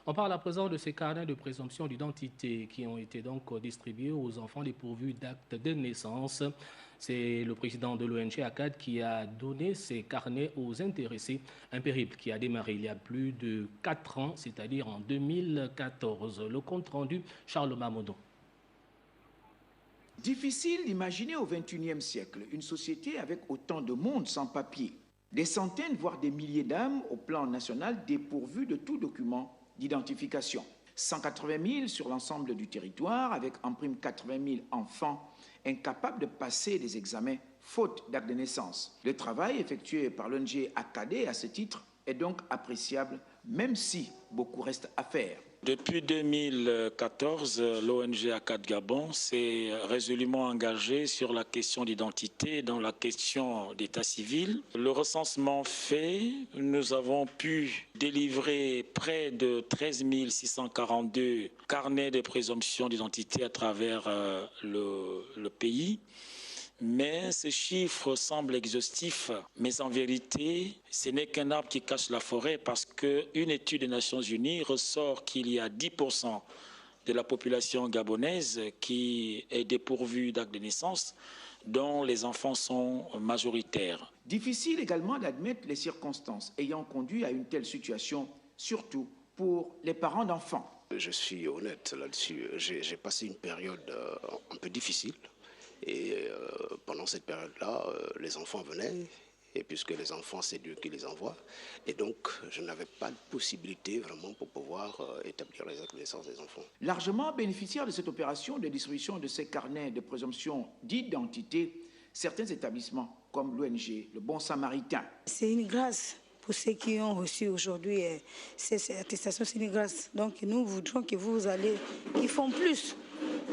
On parle à présent de ces carnets de présomption d'identité qui ont été donc distribués aux enfants dépourvus d'actes de naissance. C'est le président de l'ONG ACAD qui a donné ces carnets aux intéressés. Un périple qui a démarré il y a plus de 4 ans, c'est-à-dire en 2014. Le compte rendu, Charles Mamoudon. Difficile d'imaginer au XXIe siècle une société avec autant de monde sans papier. Des centaines, voire des milliers d'âmes au plan national dépourvues de tout document d'identification. 180 000 sur l'ensemble du territoire, avec en prime 80 000 enfants incapables de passer des examens faute d'acte de naissance. Le travail effectué par l'ONG ACAD à ce titre est donc appréciable, même si beaucoup reste à faire. Depuis 2014, l'ONG ACAD Gabon s'est résolument engagée sur la question d'identité, dans la question d'état civil. Le recensement fait, nous avons pu délivrer près de 13 642 carnets de présomption d'identité à travers le pays. Mais ce chiffre semble exhaustif, mais en vérité, ce n'est qu'un arbre qui cache la forêt parce qu'une étude des Nations Unies ressort qu'il y a 10% de la population gabonaise qui est dépourvue d'acte de naissance, dont les enfants sont majoritaires. Difficile également d'admettre les circonstances ayant conduit à une telle situation, surtout pour les parents d'enfants. Je suis honnête là-dessus, j'ai passé une période un peu difficile. Et pendant cette période-là, les enfants venaient, et puisque les enfants, c'est Dieu qui les envoie, et donc je n'avais pas de possibilité vraiment pour pouvoir établir les actes de naissance des enfants. Largement bénéficiaires de cette opération de distribution de ces carnets de présomption d'identité, certains établissements comme l'ONG Le Bon Samaritain. C'est une grâce pour ceux qui ont reçu aujourd'hui ces attestations, c'est une grâce. Donc nous voudrons que vous allez, ils font plus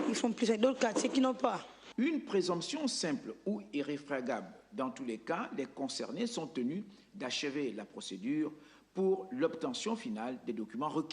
il y a d'autres quartiers qui n'ont pas. Une présomption simple ou irréfragable. Dans tous les cas, les concernés sont tenus d'achever la procédure pour l'obtention finale des documents requis.